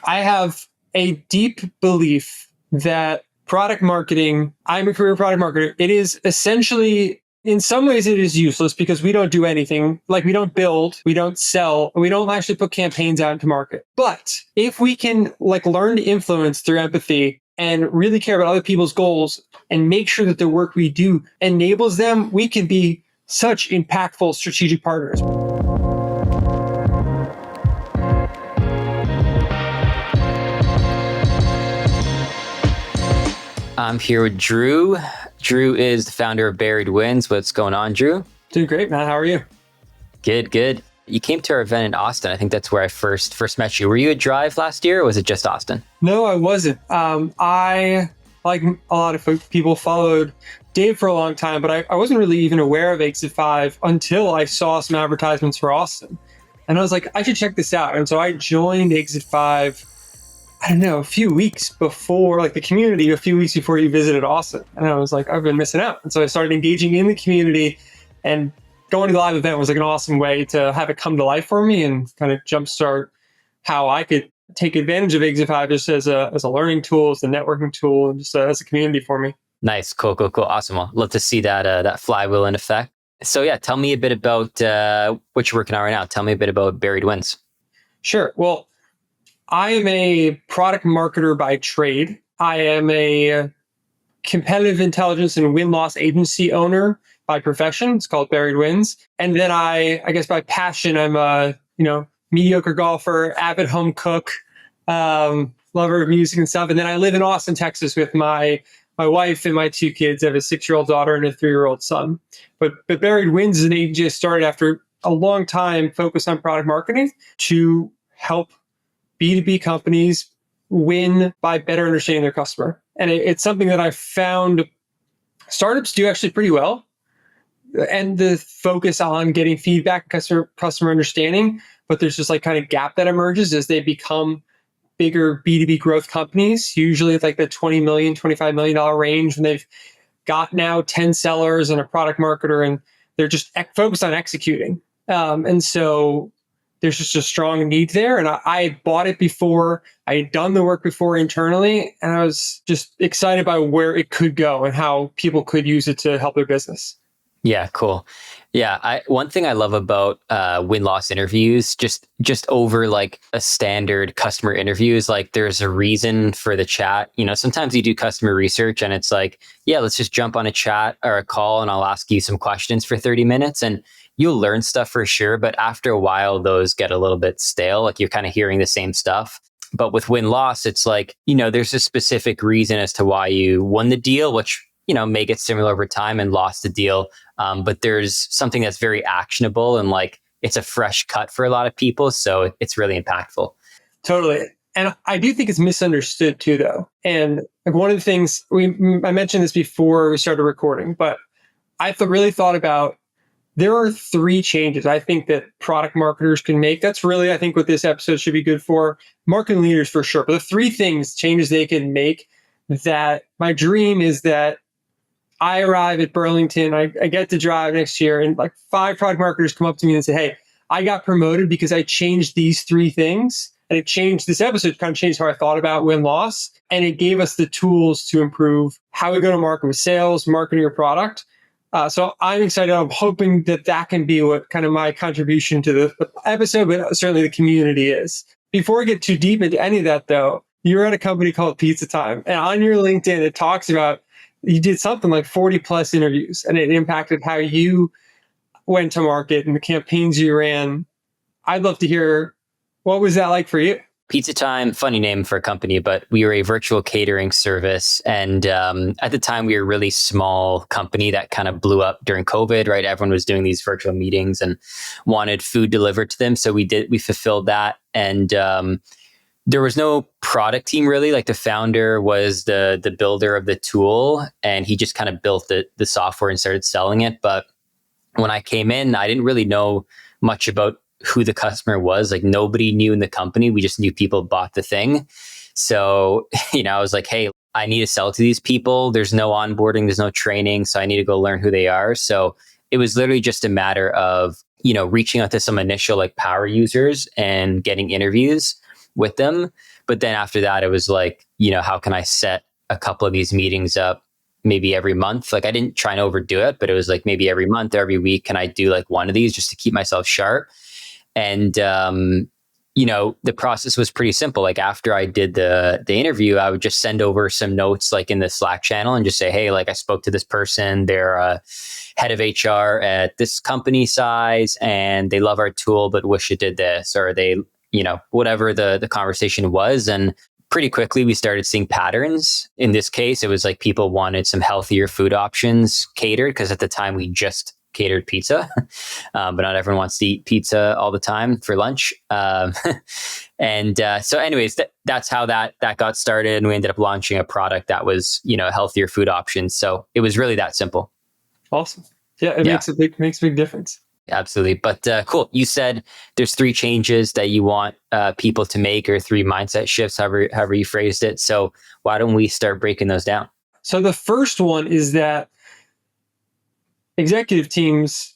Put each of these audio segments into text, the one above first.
I have a deep belief that product marketing, I'm a career product marketer. It is essentially, in some ways, it is useless because we don't do anything. Like we don't build, we don't sell, we don't actually put campaigns out into market. But if we can learn to influence through empathy and really care about other people's goals and make sure that the work we do enables them, we can be such impactful strategic partners. I'm here with Drew. Drew is the founder of Buried Wins. What's going on, Drew? Doing great, man. How are you? Good. You came to our event in Austin. I think that's where I first met you. Were you at Drive last year, or was it just Austin? No, I wasn't. I, like a lot of people, followed Dave for a long time, but I wasn't really even aware of Exit 5 until I saw some advertisements for Austin. And I was like, I should check this out. And so I joined Exit 5, I don't know, a few weeks before, the community, a few weeks before you visited Austin. And I was like, I've been missing out. And so I started engaging in the community, and going to the live event was an awesome way to have it come to life for me and kind of jumpstart how I could take advantage of Exit 5 just as a learning tool, as a networking tool, and just as a community for me. Nice. Cool. Awesome. Well, love to see that flywheel in effect. So yeah, tell me a bit about what you're working on right now. Tell me a bit about Buried Wins. Sure. Well, I am a product marketer by trade. I am a competitive intelligence and win-loss agency owner by profession. It's called Buried Wins. And then I guess by passion, I'm a mediocre golfer, avid home cook, lover of music and stuff. And then I live in Austin, Texas with my wife and my two kids. I have a 6-year-old daughter and a 3-year-old son. But Buried Wins is an agency I started after a long time focused on product marketing to help B2B companies win by better understanding their customer. And it's something that I found startups do actually pretty well. And the focus on getting feedback, customer understanding, but there's just kind of gap that emerges as they become bigger B2B growth companies, usually it's the $20 million, $25 million range, when they've got now 10 sellers and a product marketer, and they're just focused on executing. And so there's just a strong need there. And I had bought it before. I had done the work before internally. And I was just excited by where it could go and how people could use it to help their business. Yeah, cool. Yeah, one thing I love about win-loss interviews, just over a standard customer interview, is there's a reason for the chat. Sometimes you do customer research and it's yeah, let's just jump on a chat or a call and I'll ask you some questions for 30 minutes and you'll learn stuff for sure. But after a while, those get a little bit stale. You're kind of hearing the same stuff. But with win-loss, it's there's a specific reason as to why you won the deal, which may get similar over time, and lost the deal. But there's something that's very actionable and it's a fresh cut for a lot of people. So it's really impactful. Totally. And I do think it's misunderstood too, though. And one of the things I mentioned this before we started recording, but I really thought about, there are 3 changes I think that product marketers can make. That's really, I think, what this episode should be good for. Marketing leaders for sure. But the 3 changes they can make, that my dream is that I arrive at Burlington, I get to drive next year, and 5 product marketers come up to me and say, hey, I got promoted because I changed these 3 things. And it changed, this episode kind of changed how I thought about win-loss. And it gave us the tools to improve how we go to market with sales, marketing your product. So I'm excited. I'm hoping that can be what kind of my contribution to the episode, but certainly the community is. Before we get too deep into any of that, though, you're at a company called Pizza Time. And on your LinkedIn, it talks about you did something like 40 plus interviews, and it impacted how you went to market and the campaigns you ran. I'd love to hear, what was that like for you? Pizza Time, funny name for a company, but we were a virtual catering service. And at the time, we were a really small company that kind of blew up during COVID, right? Everyone was doing these virtual meetings and wanted food delivered to them. So we fulfilled that. And there was no product team really. The founder was the builder of the tool, and he just kind of built the software and started selling it. But when I came in, I didn't really know much about who the customer was. Nobody knew in the company. We just knew people bought the thing. So, I was like, hey, I need to sell to these people. There's no onboarding, there's no training. So I need to go learn who they are. So it was literally just a matter of, reaching out to some initial power users and getting interviews with them. But then after that, it was like, how can I set a couple of these meetings up maybe every month? Like I didn't try and overdo it, but it was like maybe every month or every week, can I do like one of these just to keep myself sharp? And, the process was pretty simple. Like after I did the interview, I would just send over some notes like in the Slack channel and just say, hey, like I spoke to this person, they're a head of HR at this company size and they love our tool, but wish it did this, or they, whatever the conversation was. And pretty quickly we started seeing patterns. In this case, it was like people wanted some healthier food options catered, because at the time we just catered pizza, but not everyone wants to eat pizza all the time for lunch. So anyways, that's how that got started. And we ended up launching a product that was, a healthier food option. So it was really that simple. Awesome. Yeah, it makes a big difference. Absolutely. But cool. You said there's 3 changes that you want people to make, or 3 mindset shifts, however you phrased it. So why don't we start breaking those down? So the first one is that executive teams,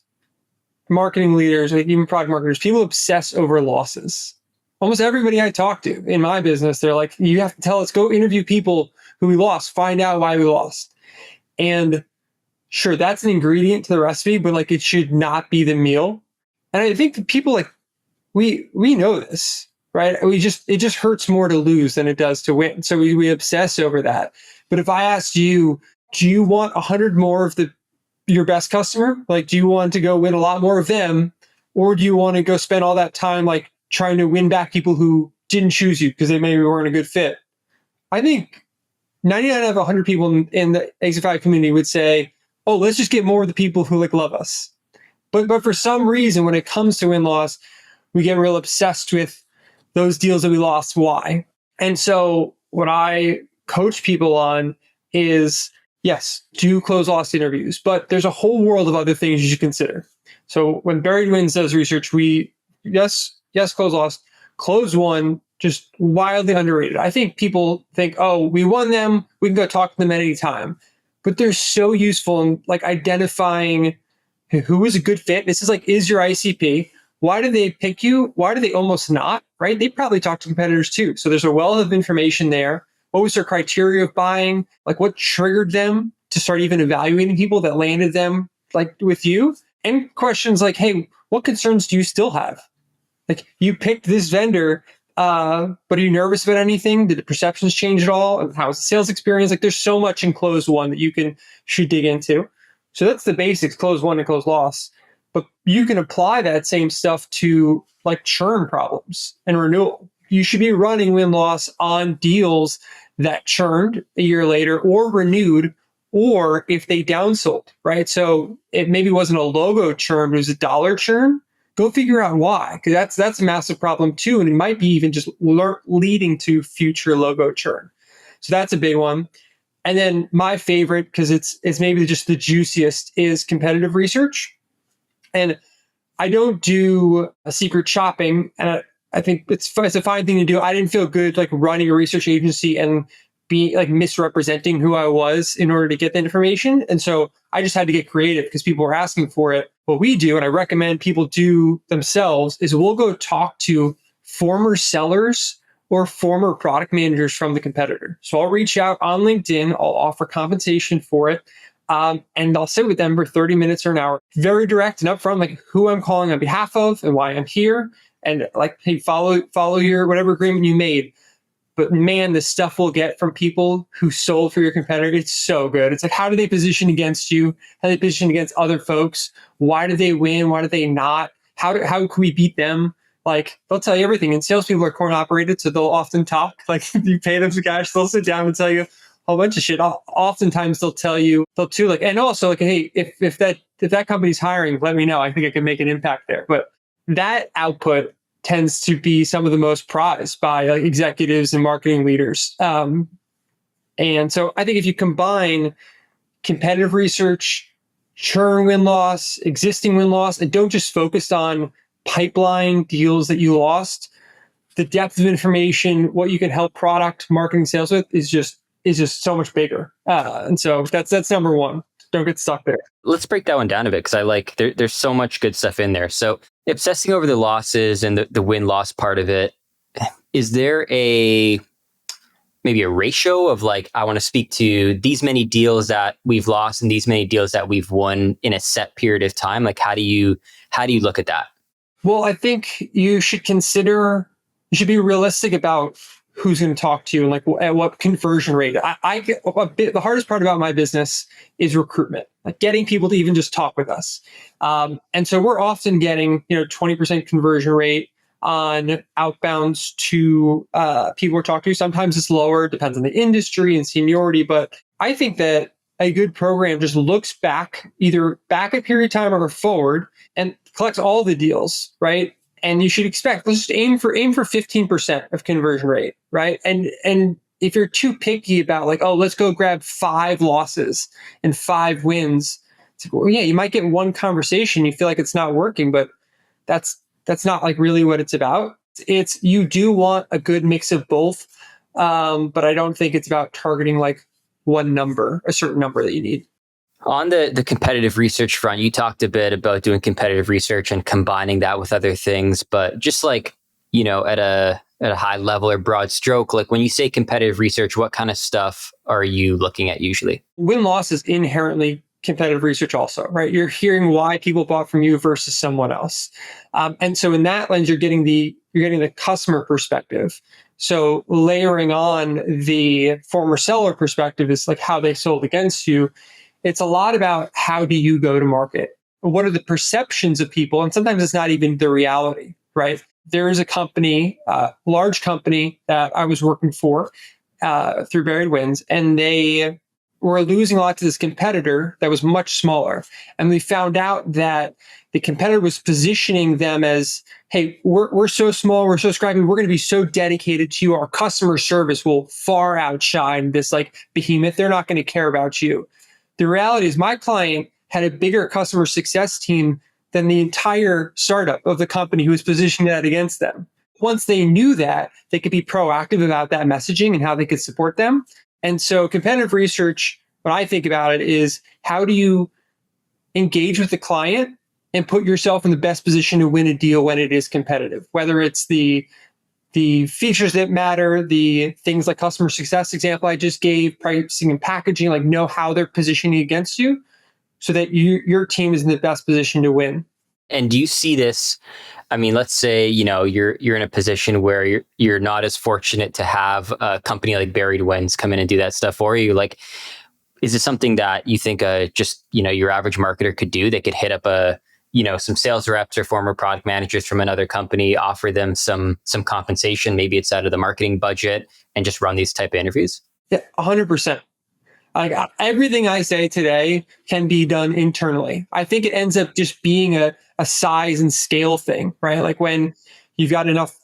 marketing leaders, like even product marketers, people obsess over losses. Almost everybody I talk to in my business, they're like, you have to tell us, go interview people who we lost, find out why we lost. And sure, that's an ingredient to the recipe, but like it should not be the meal. And I think people like, we know this, right? It just hurts more to lose than it does to win. So we obsess over that. But if I asked you, do you want 100 more of your best customer? Like, do you want to go win a lot more of them? Or do you want to go spend all that time like trying to win back people who didn't choose you because they maybe weren't a good fit? I think 99 out of 100 people in the Exit 5 community would say, oh, let's just get more of the people who like love us. But for some reason, when it comes to win-loss, we get real obsessed with those deals that we lost. Why? And so what I coach people on is, yes, do close loss interviews, but there's a whole world of other things you should consider. So when Buried Wins does research, yes, close loss, close one, just wildly underrated. I think people think, oh, we won them, we can go talk to them at any time. But they're so useful in like identifying who is a good fit. This is like, is your ICP? Why did they pick you? Why do they almost not, right? They probably talk to competitors too. So there's a wealth of information there. What was their criteria of buying? Like what triggered them to start even evaluating people that landed them like with you? And questions like, hey, what concerns do you still have? Like you picked this vendor, but are you nervous about anything? Did the perceptions change at all? How was the sales experience? Like there's so much in close one that you should dig into. So that's the basics, close one and close loss. But you can apply that same stuff to like churn problems and renewal. You should be running win-loss on deals that churned a year later or renewed, or if they downsold, right? So it maybe wasn't a logo churn, but it was a dollar churn. Go figure out why, because that's a massive problem too. And it might be even just leading to future logo churn. So that's a big one. And then my favorite, because it's maybe just the juiciest, is competitive research. And I don't do a secret shopping, and I think it's a fine thing to do. I didn't feel good like running a research agency and be like misrepresenting who I was in order to get the information. And so I just had to get creative because people were asking for it. What we do, and I recommend people do themselves, is we'll go talk to former sellers or former product managers from the competitor. So I'll reach out on LinkedIn, I'll offer compensation for it. And I'll sit with them for 30 minutes or an hour, very direct and upfront, like who I'm calling on behalf of and why I'm here. And like, hey, follow your whatever agreement you made. But man, the stuff we'll get from people who sold for your competitor, it's so good. It's like, how do they position against you? How do they position against other folks? Why do they win? Why do they not? How can we beat them? Like, they'll tell you everything. And salespeople are coin operated, so they'll often talk. Like, you pay them some cash, they'll sit down and tell you a whole bunch of shit. Oftentimes they'll too, like, and also like, hey, if that company's hiring, let me know. I think I can make an impact there. But that output tends to be some of the most prized by like executives and marketing leaders. And so I think if you combine competitive research, churn win-loss, existing win-loss, and don't just focus on pipeline deals that you lost, the depth of information, what you can help product marketing sales with is just so much bigger. And so that's number one. Don't get stuck there. Let's break that one down a bit, because I like there's so much good stuff in there. So obsessing over the losses and the win-loss part of it, is there maybe a ratio of like, I want to speak to these many deals that we've lost and these many deals that we've won in a set period of time? Like, how do you look at that? Well, I think you should be realistic about who's going to talk to you and like at what conversion rate. I get the hardest part about my business is recruitment, like getting people to even just talk with us. And so we're often getting, 20% conversion rate on outbounds to people we're talking to. Sometimes it's lower, depends on the industry and seniority. But I think that a good program just looks back, either back a period of time or forward, and collects all the deals, right? And you should expect, let's just aim for 15% of conversion rate, right? And if you're too picky about like, oh, let's go grab 5 losses and 5 wins, it's like, well, yeah, you might get one conversation, you feel like it's not working, but that's not like really what it's about. It's you do want a good mix of both, but I don't think it's about targeting like one number, a certain number that you need. On the competitive research front, you talked a bit about doing competitive research and combining that with other things, but just like, at a high level or broad stroke, like when you say competitive research, what kind of stuff are you looking at usually? Win-loss is inherently competitive research also, right? You're hearing why people bought from you versus someone else. And so in that lens, you're getting the customer perspective. So layering on the former seller perspective is like how they sold against you. It's a lot about how do you go to market? What are the perceptions of people? And sometimes it's not even the reality, right? There is a company, large company that I was working for through Buried Winds, and they were losing a lot to this competitor that was much smaller. And we found out that the competitor was positioning them as, hey, we're so small, we're so scrappy, we're going to be so dedicated to you. Our customer service will far outshine this like behemoth. They're not going to care about you. The reality is my client had a bigger customer success team than the entire startup of the company who was positioning that against them. Once they knew that, they could be proactive about that messaging and how they could support them. And so competitive research, when I think about it, is how do you engage with the client and put yourself in the best position to win a deal when it is competitive, whether it's the features that matter, the things like customer success example I just gave, pricing and packaging, like know how they're positioning against you so that your team is in the best position to win. And do you see this? I mean, let's say, you're in a position where you're not as fortunate to have a company like Buried Winds come in and do that stuff for you. Like, is this something that you think just, your average marketer could do? They could hit up some sales reps or former product managers from another company, offer them some compensation. Maybe it's out of the marketing budget, and just run these type of interviews? Yeah, 100%. Like everything I say today can be done internally. I think it ends up just being a size and scale thing, right? Like when you've got enough,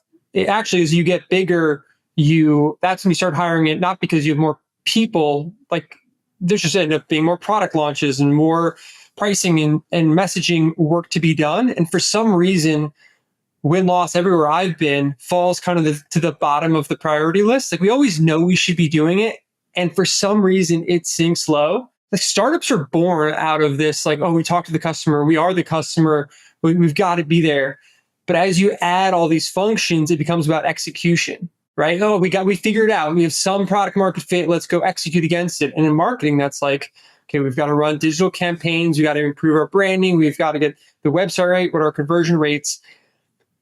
actually, as you get bigger, that's when you start hiring it, not because you have more people, like there's just end up being more product launches and more pricing and messaging work to be done. And for some reason, win-loss everywhere I've been falls kind of to the bottom of the priority list. Like we always know we should be doing it. And for some reason, it sinks low. The startups are born out of this, like, oh, we talk to the customer. We are the customer. We've got to be there. But as you add all these functions, it becomes about execution, right? Oh, we figured it out. We have some product market fit. Let's go execute against it. And in marketing, that's like, okay, we've got to run digital campaigns. We got to improve our branding. We've got to get the website right. What are our conversion rates?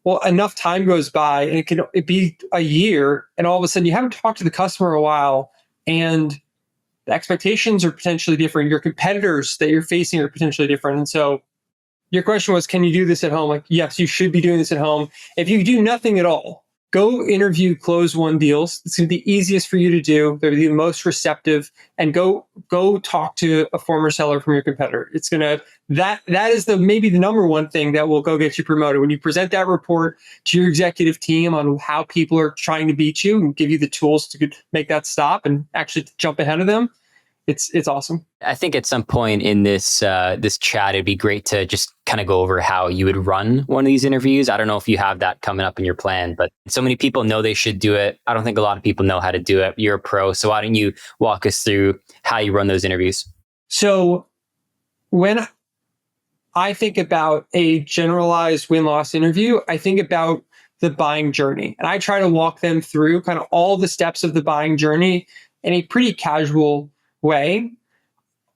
Well, enough time goes by, and it be a year, and all of a sudden you haven't talked to the customer in a while, and the expectations are potentially different. Your competitors that you're facing are potentially different. And so your question was, can you do this at home? Like, yes, you should be doing this at home. If you do nothing at all, go interview close-won deals. It's going to be the easiest for you to do. They're the most receptive. And go talk to a former seller from your competitor. It's going to that is maybe the number one thing that will go get you promoted. When you present that report to your executive team on how people are trying to beat you and give you the tools to make that stop and actually jump ahead of them, it's awesome. I think at some point in this chat, it'd be great to just kind of go over how you would run one of these interviews. I don't know if you have that coming up in your plan, but so many people know they should do it. I don't think a lot of people know how to do it. You're a pro, so why don't you walk us through how you run those interviews? So when I think about a generalized win-loss interview, I think about the buying journey. And I try to walk them through kind of all the steps of the buying journey in a pretty casual way.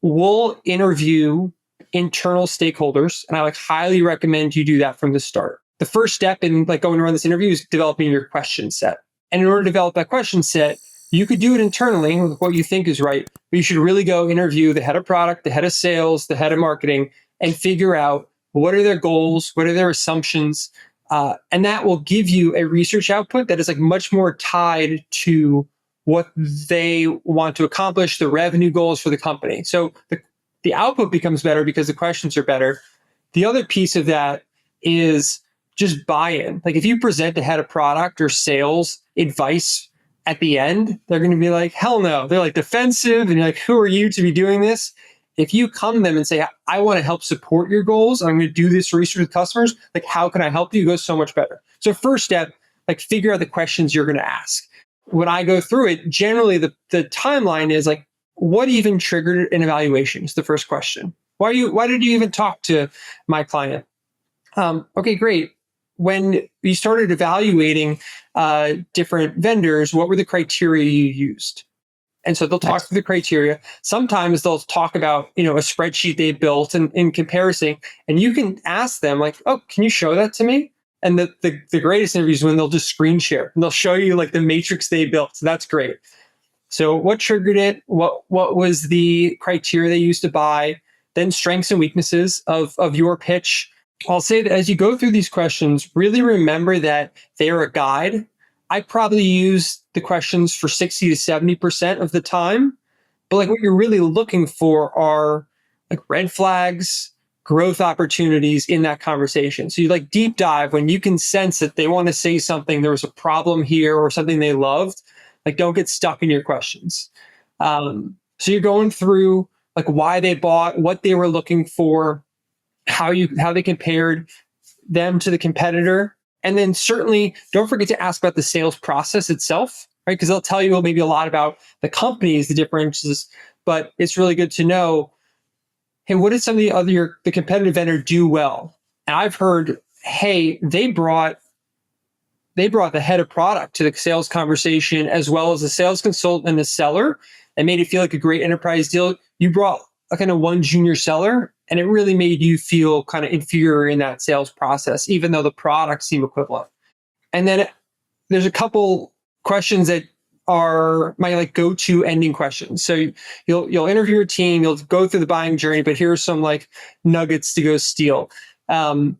We'll interview internal stakeholders, and I highly recommend you do that from the start. The first step in going to run this interview is developing your question set. And in order to develop that question set, you could do it internally with what you think is right, but you should really go interview the head of product, the head of sales, the head of marketing, and figure out what are their goals, what are their assumptions, and that will give you a research output that is much more tied to what they want to accomplish, the revenue goals for the company. So the output becomes better because the questions are better. The other piece of that is just buy-in. If you present a head of product or sales advice at the end, they're going to be like, hell no. They're defensive, and you're like, who are you to be doing this? If you come to them and say, I want to help support your goals, I'm going to do this research with customers, how can I help you? It goes so much better. So first step, figure out the questions you're going to ask. When I go through it, generally the timeline is what even triggered an evaluation is the first question. Why did you even talk to my client? Okay, great. When you started evaluating different vendors, what were the criteria you used? And so they'll talk through the criteria. Sometimes they'll talk about, a spreadsheet they built and in comparison, and you can ask them oh, can you show that to me? And the greatest interviews is when they'll just screen share and they'll show you the matrix they built. So that's great. So what triggered it? What was the criteria they used to buy? Then strengths and weaknesses of your pitch. I'll say that as you go through these questions, really remember that they are a guide. I probably use the questions for 60 to 70% of the time, but what you're really looking for are red flags, growth opportunities in that conversation. So you deep dive when you can sense that they want to say something, there was a problem here or something they loved. Don't get stuck in your questions. So you're going through why they bought, what they were looking for, how they compared them to the competitor. And then certainly don't forget to ask about the sales process itself, right? Because they'll tell you maybe a lot about the companies, the differences, but it's really good to know, hey, what did some of the competitive vendor do well? And I've heard, hey, they brought the head of product to the sales conversation as well as the sales consultant and the seller and made it feel like a great enterprise deal. You brought a kind of one junior seller, and it really made you feel kind of inferior in that sales process, even though the products seem equivalent. And then there's a couple questions that are my go-to ending questions. So you'll interview your team, you'll go through the buying journey, but here are some nuggets to go steal. One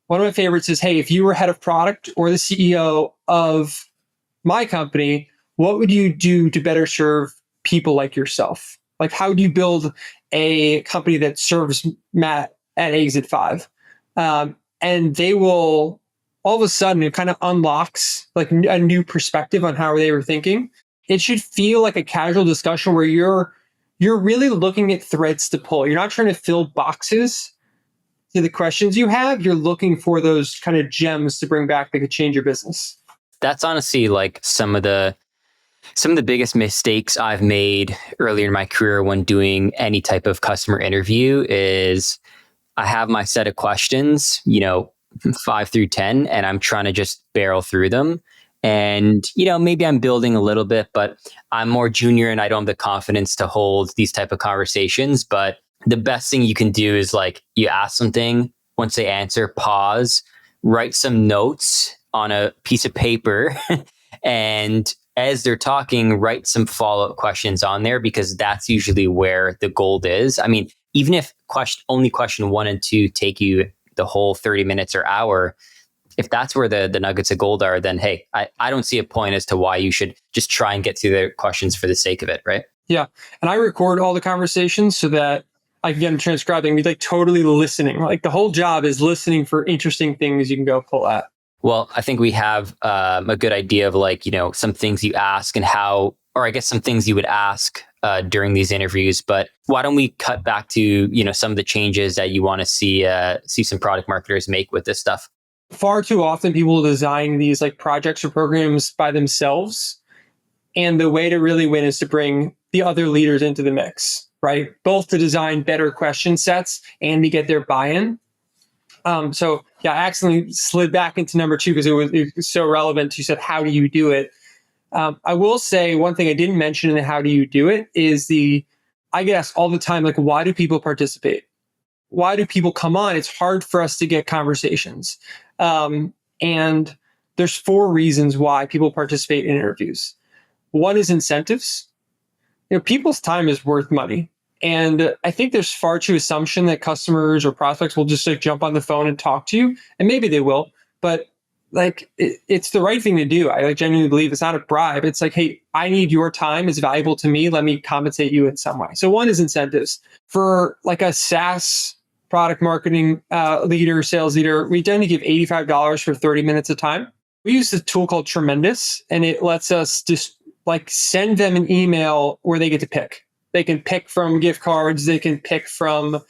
of my favorites is, hey, if you were head of product or the CEO of my company, what would you do to better serve people like yourself? How do you build a company that serves Matt at Exit 5? And they will, all of a sudden, it kind of unlocks a new perspective on how they were thinking. It should feel like a casual discussion where you're really looking at threads to pull. You're not trying to fill boxes to the questions you have. You're looking for those kind of gems to bring back that could change your business. That's honestly some of the biggest mistakes I've made earlier in my career when doing any type of customer interview is I have my set of questions, 5 through 10, and I'm trying to just barrel through them. And, maybe I'm building a little bit, but I'm more junior and I don't have the confidence to hold these type of conversations. But the best thing you can do is you ask something, once they answer, pause, write some notes on a piece of paper and as they're talking, write some follow-up questions on there because that's usually where the gold is. I mean, even if only question 1 and 2 take you the whole 30 minutes or hour, if that's where the nuggets of gold are, then hey, I don't see a point as to why you should just try and get through the questions for the sake of it, right? Yeah. And I record all the conversations so that I can get them transcribing. We totally listening. The whole job is listening for interesting things you can go pull at. Well, I think we have a good idea of some things you ask and how, or I guess some things you would ask during these interviews. But why don't we cut back to, some of the changes that you want to see some product marketers make with this stuff? Far too often people design these projects or programs by themselves. And the way to really win is to bring the other leaders into the mix, right? Both to design better question sets and to get their buy-in. So Yeah, I accidentally slid back into number two because it was so relevant. You said, how do you do it? I will say one thing I didn't mention in the how do you do it is I get asked all the time, like, why do people participate? Why do people come on? It's hard for us to get conversations. And there's four reasons why people participate in interviews. One is incentives. People's time is worth money. And I think there's far too assumption that customers or prospects will just like jump on the phone and talk to you. And maybe they will, but like it's the right thing to do. I like genuinely believe it's not a bribe. It's like, hey, I need your time. It's valuable to me. Let me compensate you in some way. So one is incentives. For like a SaaS product marketing leader, sales leader, we tend to give $85 for 30 minutes of time. We use a tool called Tremendous, and it lets us just like send them an email where they get to pick. They can pick from gift cards. They can pick from,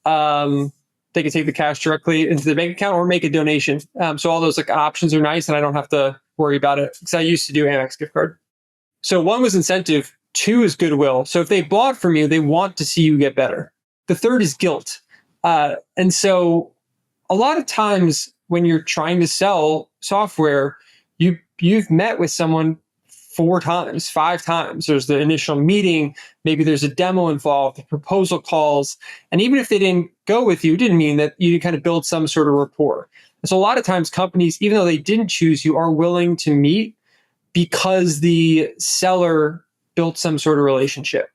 they can take the cash directly into the bank account or make a donation. So all those like options are nice, and I don't have to worry about it because I used to do Amex gift card. So one was incentive. Two is goodwill. So if they bought from you, they want to see you get better. The third is guilt. And so a lot of times when you're trying to sell software, you've met with someone 4 times, 5 times. There's the initial meeting, maybe there's a demo involved, the proposal calls. And even if they didn't go with you, it didn't mean that you kind of build some sort of rapport. And so a lot of times companies, even though they didn't choose you, are willing to meet because the seller built some sort of relationship.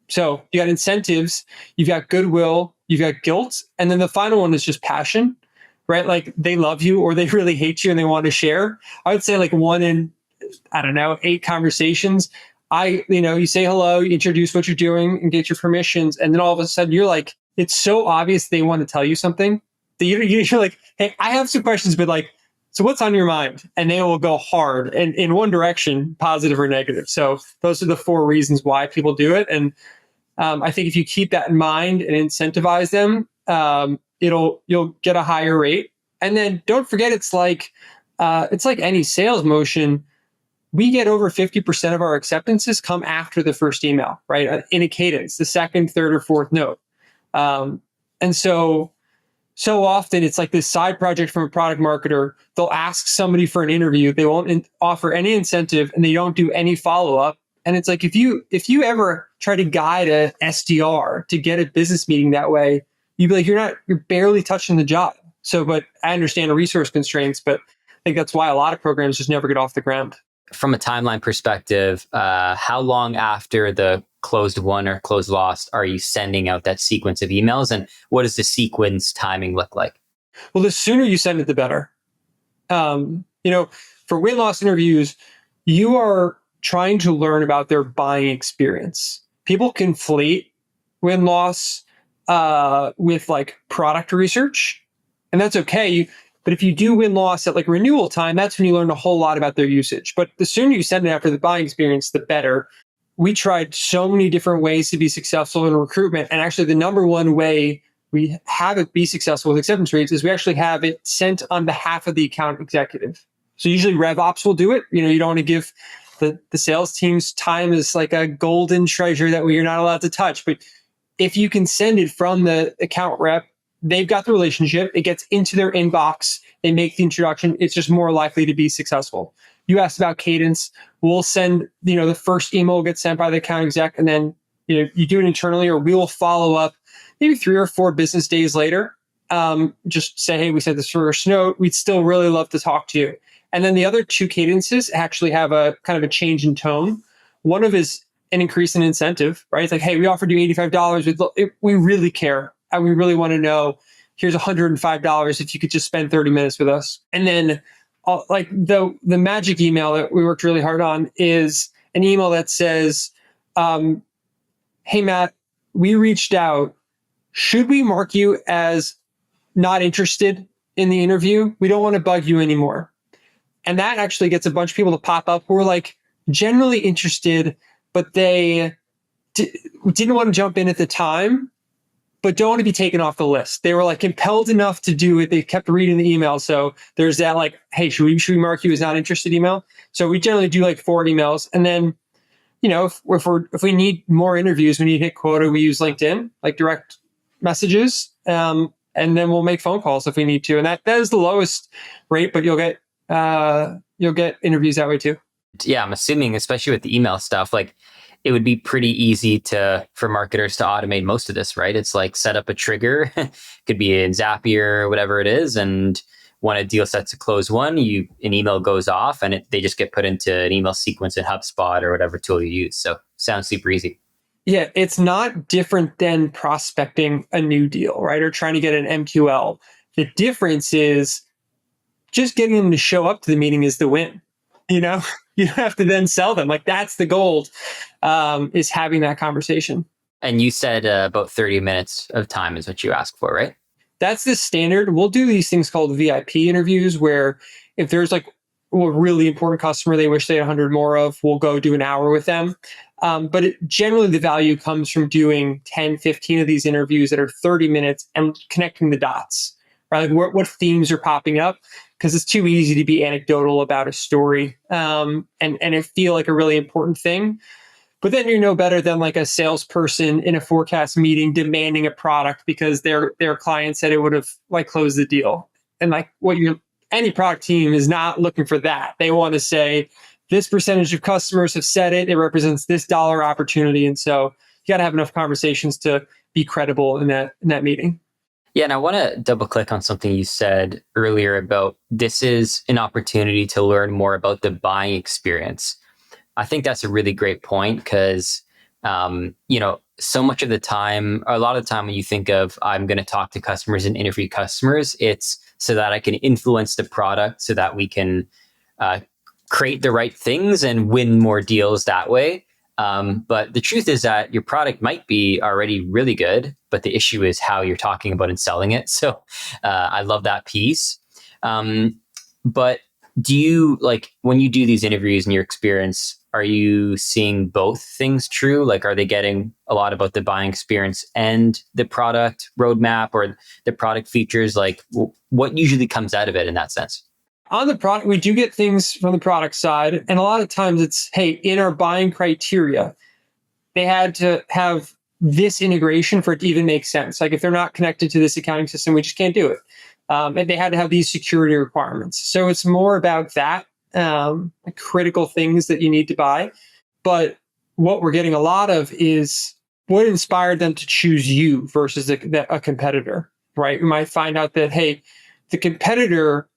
So you got incentives, you've got goodwill, you've got guilt. And then the final one is just passion, right? Like they love you or they really hate you and they want to share. I would say like 1 in, 8 conversations. You say hello, you introduce what you're doing and get your permissions. And then all of a sudden you're like, it's so obvious they want to tell you something that you're like, hey, I have some questions, but like, so what's on your mind? And they will go hard and in one direction, positive or negative. So those are the 4 reasons why people do it. And I think if you keep that in mind and incentivize them, you'll get a higher rate. And then don't forget, it's like any sales motion. We get over 50% of our acceptances come after the first email, right? In a cadence, the second, third, or fourth note. And so often it's like this side project from a product marketer. They'll ask somebody for an interview. They won't offer any incentive and they don't do any follow-up. And it's like, if you ever try to guide a SDR to get a business meeting that way, you'd be like, you're barely touching the job. So, but I understand the resource constraints, but I think that's why a lot of programs just never get off the ground. From a timeline perspective, how long after the closed won or closed lost are you sending out that sequence of emails? And what does the sequence timing look like? Well, the sooner you send it, the better. For win-loss interviews, you are trying to learn about their buying experience. People conflate win-loss with like product research, and that's okay. But if you do win-loss at like renewal time, that's when you learn a whole lot about their usage. But the sooner you send it after the buying experience, the better. We tried so many different ways to be successful in recruitment. And actually the number one way we have it be successful with acceptance rates is we actually have it sent on behalf of the account executive. So usually RevOps will do it. You don't want to give the sales team's time is like a golden treasure that we are not allowed to touch. But if you can send it from the account rep, they've got the relationship. It gets into their inbox. They make the introduction. It's just more likely to be successful. You asked about cadence. We'll send, the first email will get sent by the account exec, and then, you do it internally, or we will follow up maybe 3 or 4 business days later. Just say, hey, we sent this first note. We'd still really love to talk to you. And then the other 2 cadences actually have a kind of a change in tone. One of is an increase in incentive, right? It's like, hey, we offered you $85. We really care. And we really want to know, here's $105 if you could just spend 30 minutes with us. And then like the magic email that we worked really hard on is an email that says, hey, Matt, we reached out. Should we mark you as not interested in the interview? We don't want to bug you anymore. And that actually gets a bunch of people to pop up who are like generally interested, but they didn't want to jump in at the time, but don't want to be taken off the list. They were like compelled enough to do it. They kept reading the email. So there's that like, hey, should we mark you as not interested email? So we generally do like 4 emails. And then, if we need more interviews, we need to hit quota, we use LinkedIn, like direct messages. And and then we'll make phone calls if we need to. And that is the lowest rate, but you'll get interviews that way too. Yeah, I'm assuming, especially with the email stuff, like it would be pretty easy for marketers to automate most of this, right? It's like set up a trigger, could be in Zapier, whatever it is, and when a deal sets to close one, an email goes off, and they just get put into an email sequence in HubSpot or whatever tool you use. So sounds super easy. Yeah, it's not different than prospecting a new deal, right? Or trying to get an MQL. The difference is just getting them to show up to the meeting is the win. You know, you have to then sell them. Like that's the gold, is having that conversation. And you said about 30 minutes of time is what you ask for, right? That's the standard. We'll do these things called VIP interviews where if there's like a really important customer they wish they had 100 more of, we'll go do an hour with them. But generally the value comes from doing 10, 15 of these interviews that are 30 minutes and connecting the dots, right? Like what themes are popping up, because it's too easy to be anecdotal about a story and it feel like a really important thing. But then you're no better than like a salesperson in a forecast meeting demanding a product because their client said it would have like closed the deal. And like any product team is not looking for that. They want to say this percentage of customers have said it. It represents this dollar opportunity. And so you got to have enough conversations to be credible in that meeting. Yeah, and I want to double click on something you said earlier about this is an opportunity to learn more about the buying experience. I think that's a really great point because, so much of the time, or a lot of the time when you think of I'm going to talk to customers and interview customers, it's so that I can influence the product so that we can create the right things and win more deals that way. But the truth is that your product might be already really good, but the issue is how you're talking about and selling it. So I love that piece. But do you, like, when you do these interviews in your experience, are you seeing both things true? Like, are they getting a lot about the buying experience and the product roadmap or the product features? Like, what usually comes out of it in that sense? On the product, we do get things from the product side. And a lot of times it's, hey, in our buying criteria, they had to have this integration for it to even make sense. Like if they're not connected to this accounting system, we just can't do it. And they had to have these security requirements. So it's more about that, critical things that you need to buy. But what we're getting a lot of is what inspired them to choose you versus a competitor, right? We might find out that, hey, the competitor,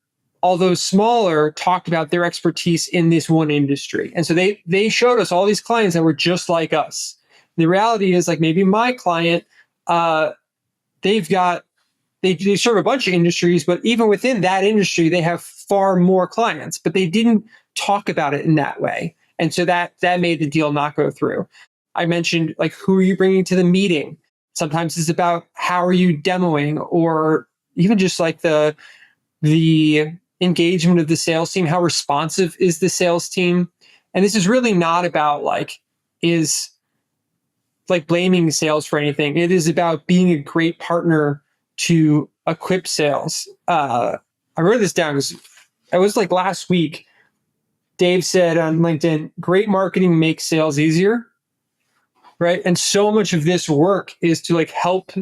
although smaller, talked about their expertise in this one industry. And so they showed us all these clients that were just like us. The reality is, like, maybe my client, they serve a bunch of industries, but even within that industry, they have far more clients, but they didn't talk about it in that way. And so that made the deal not go through. I mentioned, like, who are you bringing to the meeting? Sometimes it's about how are you demoing, or even just like the engagement of the sales team, how responsive is the sales team? And this is really not about blaming sales for anything. It is about being a great partner to equip sales. I wrote this down because it was like last week. Dave said on LinkedIn, great marketing makes sales easier, right? And so much of this work is to like help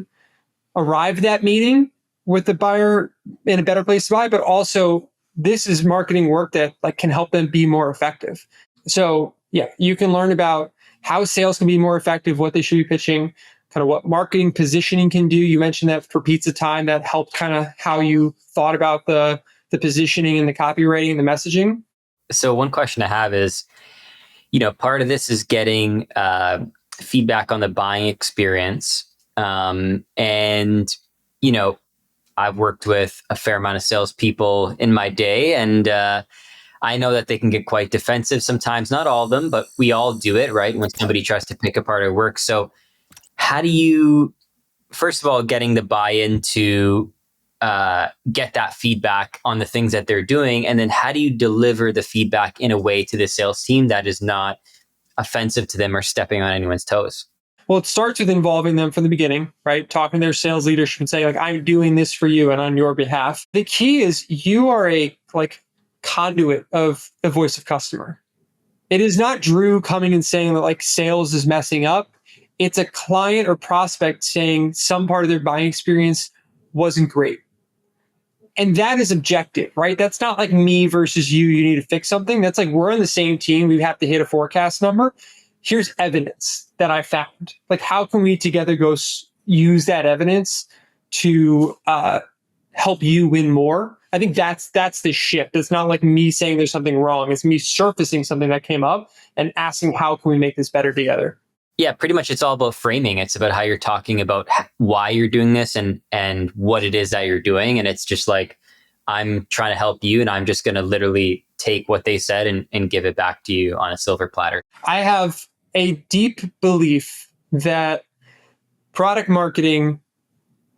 arrive at that meeting with the buyer in a better place to buy, but also this is marketing work that like can help them be more effective. So yeah, you can learn about how sales can be more effective, what they should be pitching, kind of what marketing positioning can do. You mentioned that for Pizza Time, that helped kind of how you thought about the positioning and the copywriting, the messaging. So one question I have is, part of this is getting feedback on the buying experience. I've worked with a fair amount of salespeople in my day, and I know that they can get quite defensive sometimes. Not all of them, but we all do it, right? When somebody tries to pick apart our work. So how do you, first of all, getting the buy-in to get that feedback on the things that they're doing? And then how do you deliver the feedback in a way to the sales team that is not offensive to them or stepping on anyone's toes? Well, it starts with involving them from the beginning, right? Talking to their sales leadership and say, like, I'm doing this for you and on your behalf. The key is you are a conduit of the voice of customer. It is not Drew coming and saying that like sales is messing up. It's a client or prospect saying some part of their buying experience wasn't great. And that is objective, right? That's not like me versus you. You need to fix something. That's like we're on the same team. We have to hit a forecast number. Here's evidence that I found. Like, how can we together go use that evidence to help you win more? I think that's the shift. It's not like me saying there's something wrong. It's me surfacing something that came up and asking how can we make this better together. Yeah, pretty much it's all about framing. It's about how you're talking about why you're doing this and what it is that you're doing. And it's just like, I'm trying to help you and I'm just going to literally take what they said and give it back to you on a silver platter. I have a deep belief that product marketing,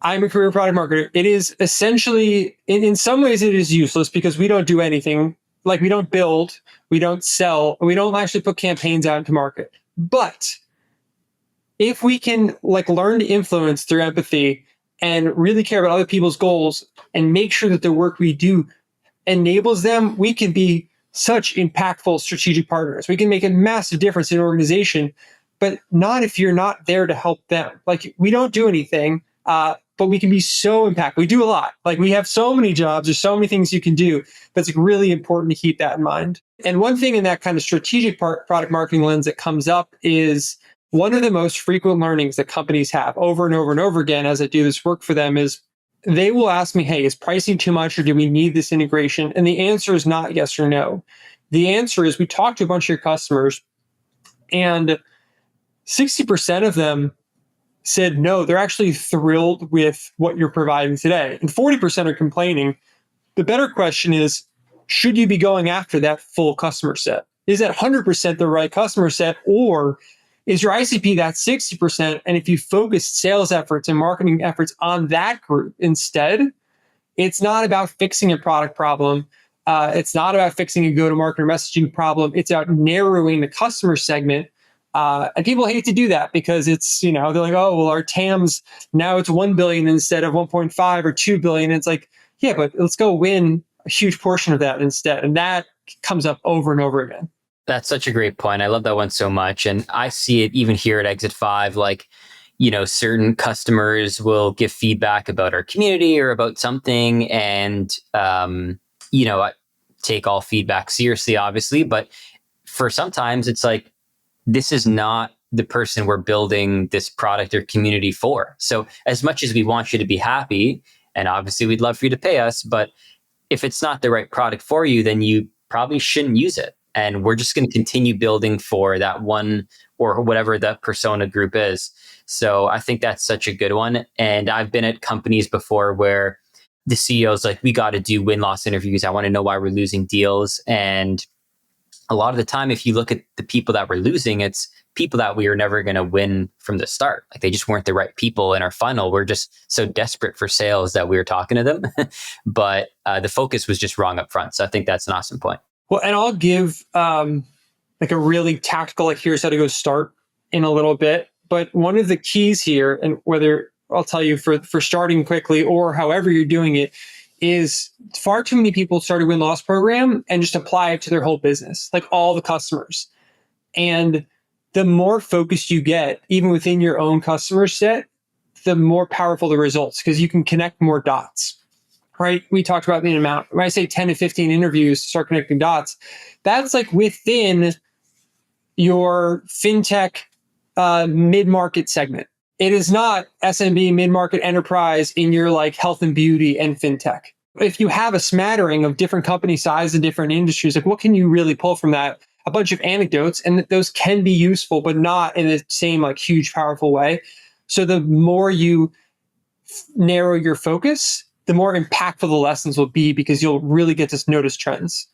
I'm a career product marketer. It is essentially, in some ways it is useless because we don't do anything. Like we don't build, we don't sell, we don't actually put campaigns out into market. But if we can like learn to influence through empathy and really care about other people's goals and make sure that the work we do enables them, we can be such impactful strategic partners. We can make a massive difference in an organization, but not if you're not there to help them. Like we don't do anything, but we can be so impactful. We do a lot. Like we have so many jobs, there's so many things you can do, but it's really important to keep that in mind. And one thing in that kind of strategic product marketing lens that comes up is one of the most frequent learnings that companies have over and over and over again as I do this work for them is they will ask me, hey, is pricing too much or do we need this integration? And the answer is not yes or no. The answer is we talked to a bunch of your customers and 60% of them said no, they're actually thrilled with what you're providing today. And 40% are complaining. The better question is, should you be going after that full customer set? Is that 100% the right customer set, or is your ICP that 60%? And if you focus sales efforts and marketing efforts on that group instead, it's not about fixing a product problem. It's not about fixing a go-to-market messaging problem. It's about narrowing the customer segment. And people hate to do that because it's, they're like, oh, well, our TAM's now it's 1 billion instead of 1.5 or 2 billion. It's like, yeah, but let's go win a huge portion of that instead. And that comes up over and over again. That's such a great point. I love that one so much. And I see it even here at Exit 5, like, certain customers will give feedback about our community or about something. And, I take all feedback seriously, obviously. But for sometimes it's like, this is not the person we're building this product or community for. So as much as we want you to be happy, and obviously we'd love for you to pay us, but if it's not the right product for you, then you probably shouldn't use it. And we're just going to continue building for that one or whatever that persona group is. So I think that's such a good one. And I've been at companies before where the CEO's like, we got to do win-loss interviews. I want to know why we're losing deals. And a lot of the time, if you look at the people that we're losing, it's people that we were never going to win from the start. Like they just weren't the right people in our funnel. We're just so desperate for sales that we were talking to them. But the focus was just wrong up front. So I think that's an awesome point. Well, and I'll give like a really tactical, like here's how to go start in a little bit. But one of the keys here, and whether I'll tell you for starting quickly or however you're doing it, is far too many people start a win-loss program and just apply it to their whole business, like all the customers. And the more focused you get, even within your own customer set, the more powerful the results, because you can connect more dots. Right? We talked about the amount. When I say 10 to 15 interviews to start connecting dots, that's like within your fintech mid-market segment. It is not SMB, mid-market enterprise in your like health and beauty and fintech. If you have a smattering of different company size and different industries, like what can you really pull from that? A bunch of anecdotes, and those can be useful, but not in the same like huge, powerful way. So the more you narrow your focus, the more impactful the lessons will be because you'll really get to notice trends.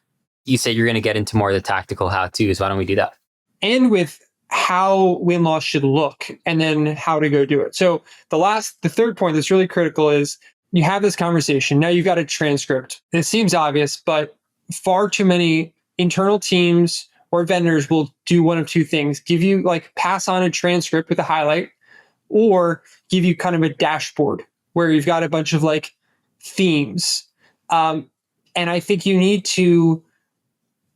You said you're going to get into more of the tactical how-tos. Why don't we do that? And with how win-loss should look and then how to go do it. So the third point that's really critical is you have this conversation. Now you've got a transcript. It seems obvious, but far too many internal teams or vendors will do one of two things. Give you pass on a transcript with a highlight, or give you kind of a dashboard where you've got a bunch of themes. And I think you need to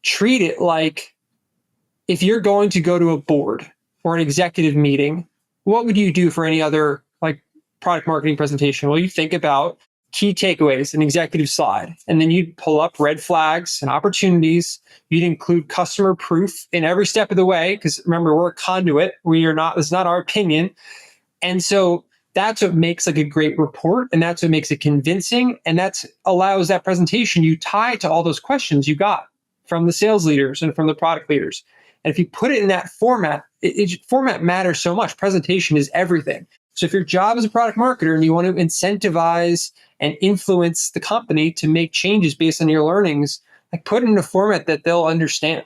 treat it like if you're going to go to a board or an executive meeting, what would you do for any other product marketing presentation? Well, you think about key takeaways, an executive slide, and then you'd pull up red flags and opportunities. You'd include customer proof in every step of the way, because remember, we're a conduit. It's not our opinion. And so that's what makes like a great report, and that's what makes it convincing, and that allows that presentation you tie to all those questions you got from the sales leaders and from the product leaders. And if you put it in that format, format matters so much. Presentation is everything. So if your job as a product marketer and you want to incentivize and influence the company to make changes based on your learnings, like put it in a format that they'll understand.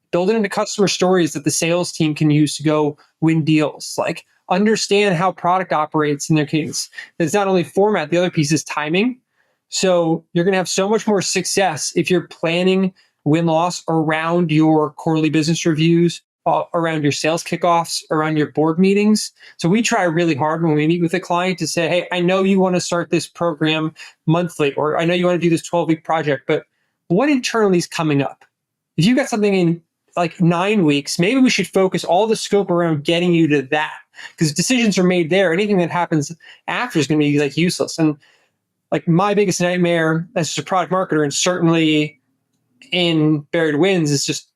Build it into customer stories that the sales team can use to go win deals. Like understand how product operates in their case. It's not only format, the other piece is timing. So you're going to have so much more success if you're planning win-loss around your quarterly business reviews, around your sales kickoffs, around your board meetings. So we try really hard when we meet with a client to say, hey, I know you want to start this program monthly, or I know you want to do this 12-week project, but what internally is coming up? If you've got something in like 9 weeks, maybe we should focus all the scope around getting you to that, because decisions are made there. Anything that happens after is going to be like useless. And like my biggest nightmare as just a product marketer, and certainly in Buried Wins, is just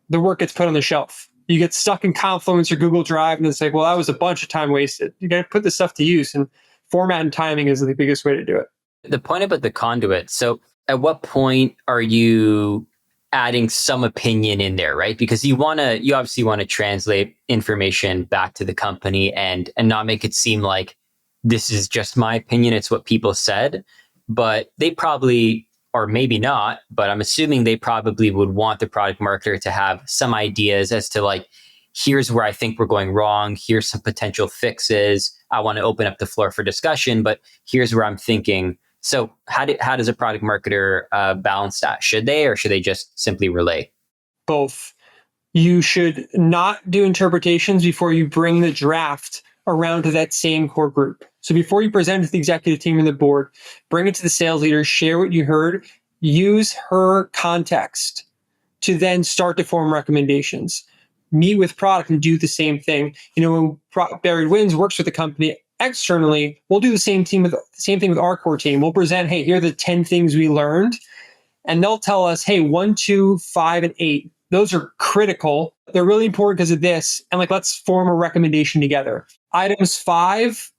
the work gets put on the shelf. You get stuck in Confluence or Google Drive, and it's like, well, that was a bunch of time wasted. You got to put this stuff to use, and format and timing is the biggest way to do it. The point about the conduit. So at what point are you adding some opinion in there, right? Because you obviously want to translate information back to the company and not make it seem like this is just my opinion. It's what people said, but they probably, or maybe not, but I'm assuming they probably would want the product marketer to have some ideas as to like, here's where I think we're going wrong. Here's some potential fixes. I want to open up the floor for discussion, but here's where I'm thinking. So how does a product marketer balance that? Should they, or should they just simply relay? Both. You should not do interpretations before you bring the draft around to that same core group. So before you present it to the executive team and the board, bring it to the sales leader, share what you heard, use her context to then start to form recommendations. Meet with product and do the same thing. When Buried Wins works with the company externally, we'll do the same thing with our core team. We'll present, hey, here are the 10 things we learned. And they'll tell us, hey, 1, 2, 5, and 8. Those are critical. They're really important because of this. And like, let's form a recommendation together. Items 5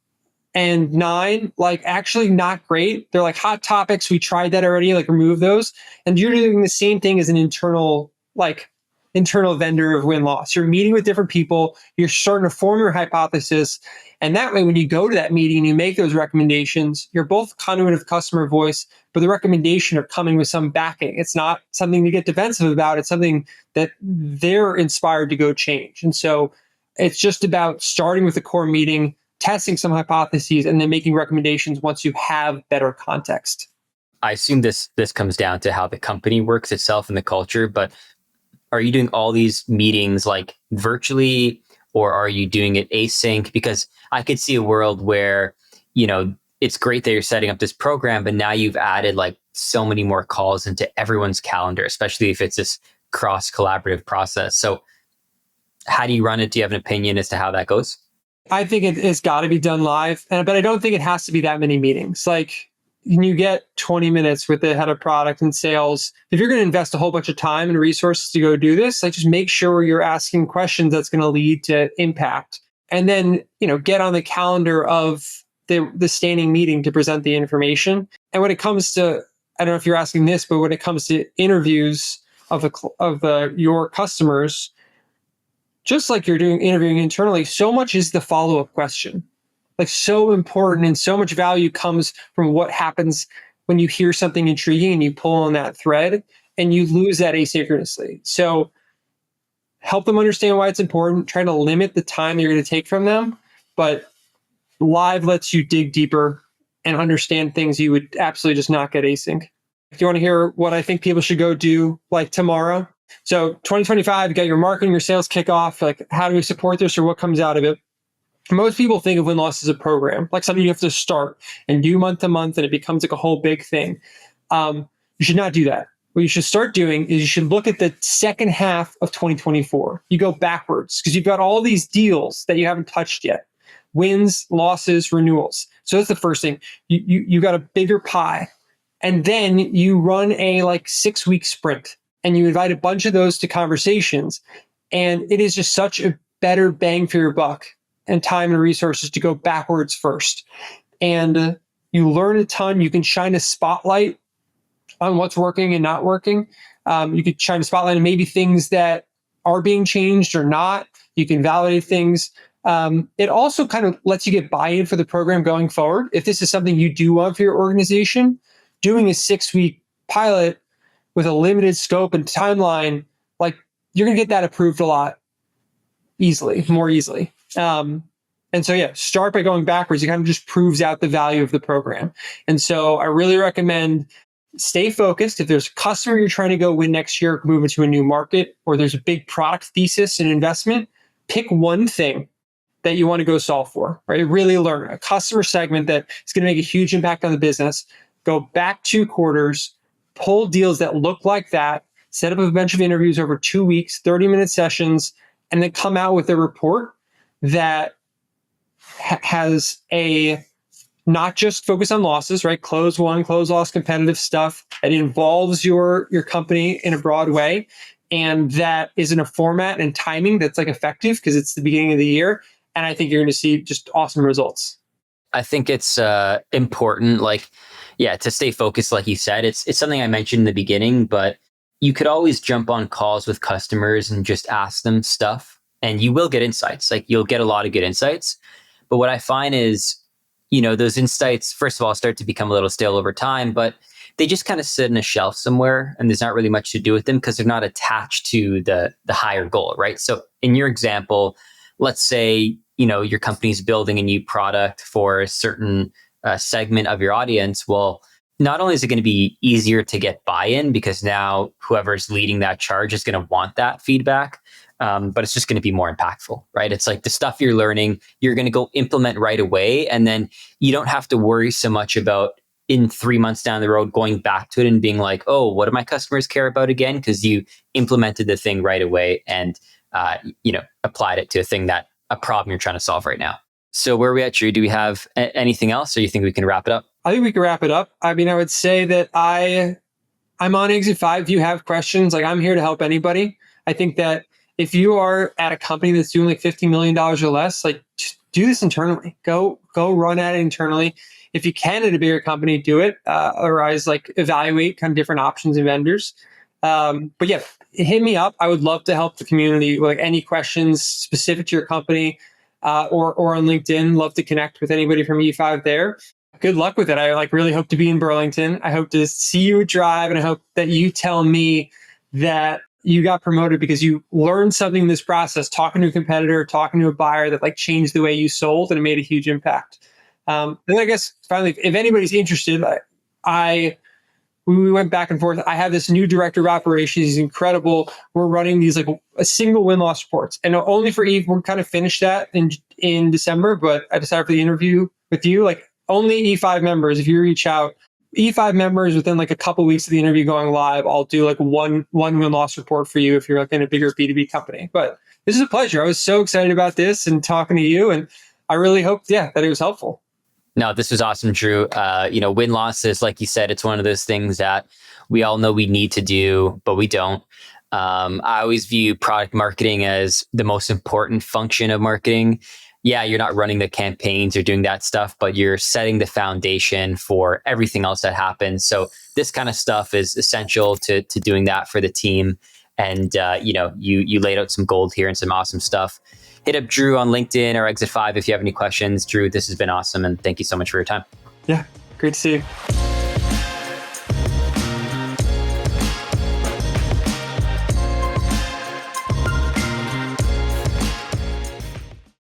and 9, like actually not great. They're like hot topics. We tried that already, like remove those. And you're doing the same thing as an internal vendor of win-loss. You're meeting with different people. You're starting to form your hypothesis. And that way, when you go to that meeting and you make those recommendations, you're both conduit of customer voice, but the recommendation are coming with some backing. It's not something to get defensive about. It's something that they're inspired to go change. And so it's just about starting with the core meeting, testing some hypotheses, and then making recommendations once you have better context. I assume this comes down to how the company works itself and the culture, but are you doing all these meetings like virtually, or are you doing it async? Because I could see a world where, it's great that you're setting up this program, but now you've added like so many more calls into everyone's calendar, especially if it's this cross collaborative process. So how do you run it? Do you have an opinion as to how that goes? I think it's got to be done live, but I don't think it has to be that many meetings. Like, you get 20 minutes with the head of product and sales. If you're going to invest a whole bunch of time and resources to go do this, like just make sure you're asking questions that's going to lead to impact. And then, get on the calendar of the standing meeting to present the information. And when it comes to, I don't know if you're asking this, but when it comes to interviews of your customers, just like you're doing interviewing internally, so much is the follow-up question. Like so important, and so much value comes from what happens when you hear something intriguing and you pull on that thread, and you lose that asynchronously. So help them understand why it's important, try to limit the time you're going to take from them, but live lets you dig deeper and understand things you would absolutely just not get async. If you want to hear what I think people should go do like tomorrow. So 2025, you got your marketing, your sales kickoff, like how do we support this or what comes out of it? Most people think of win-loss as a program, like something you have to start and do month to month, and it becomes like a whole big thing. You should not do that. What you should start doing is you should look at the second half of 2024. You go backwards because you've got all these deals that you haven't touched yet. Wins, losses, renewals. So that's the first thing. You got a bigger pie. And then you run a like 6-week sprint and you invite a bunch of those to conversations. And it is just such a better bang for your buck and time and resources to go backwards first. And you learn a ton. You can shine a spotlight on what's working and not working. You could shine a spotlight on maybe things that are being changed or not. You can validate things. It also kind of lets you get buy-in for the program going forward. If this is something you do want for your organization, doing a 6-week pilot with a limited scope and timeline, like you're going to get that approved a lot more easily. And so, yeah, start by going backwards. It kind of just proves out the value of the program. And so I really recommend stay focused. If there's a customer you're trying to go win next year, move into a new market, or there's a big product thesis and investment, pick one thing that you want to go solve for, right? Really learn a customer segment that is going to make a huge impact on the business. Go back 2 quarters, pull deals that look like that, set up a bunch of interviews over 2 weeks, 30-minute sessions, and then come out with a report that has a not just focus on losses, right? Close won, close loss, competitive stuff that involves your company in a broad way. And that is in a format and timing that's like effective because it's the beginning of the year. And I think you're going to see just awesome results. I think it's important, to stay focused, like you said. It's something I mentioned in the beginning, but you could always jump on calls with customers and just ask them stuff, and you will get insights. Like you'll get a lot of good insights. But what I find is, those insights, first of all, start to become a little stale over time, but they just kind of sit in a shelf somewhere, and there's not really much to do with them because they're not attached to the higher goal, right? So in your example, let's say, your company's building a new product for a certain segment of your audience. Well, not only is it going to be easier to get buy-in because now whoever's leading that charge is going to want that feedback, but it's just going to be more impactful, right? It's like the stuff you're learning, you're going to go implement right away. And then you don't have to worry so much about in 3 months down the road, going back to it and being like, oh, what do my customers care about again? Because you implemented the thing right away and, applied it to a problem you're trying to solve right now. So where are we at, Drew? Do we have anything else, or you think we can wrap it up? I think we can wrap it up. I mean, I would say that I'm on Exit 5. If you have questions, like I'm here to help anybody. I think that if you are at a company that's doing like $50 million or less, like just do this internally. Go run at it internally. If you can at a bigger company, do it. Otherwise, like evaluate kind of different options and vendors. But yeah, hit me up. I would love to help the community with like any questions specific to your company or on LinkedIn. Love to connect with anybody from E5 there. Good luck with it. I really hope to be in Burlington. I hope to see you at Drive, and I hope that you tell me that you got promoted because you learned something in this process, talking to a competitor, talking to a buyer that like changed the way you sold, and it made a huge impact. Then I guess finally, if anybody's interested, we went back and forth. I have this new director of operations. He's incredible. We're running these like a single win-loss reports, and only for Eve. We're kind of finished that in December, but I decided for the interview with you, like only E5 members. If you reach out, E5 members within like a couple of weeks of the interview going live, I'll do like one win-loss report for you if you're like in a bigger B2B company. But this is a pleasure. I was so excited about this and talking to you, and I really hope, that it was helpful. No, this was awesome, Drew. Win losses, like you said, it's one of those things that we all know we need to do, but we don't. I always view product marketing as the most important function of marketing. Yeah, you're not running the campaigns or doing that stuff, but you're setting the foundation for everything else that happens. So this kind of stuff is essential to doing that for the team. And, you laid out some gold here and some awesome stuff. Hit up Drew on LinkedIn or Exit 5 if you have any questions. Drew, this has been awesome, and thank you so much for your time. Yeah, great to see you.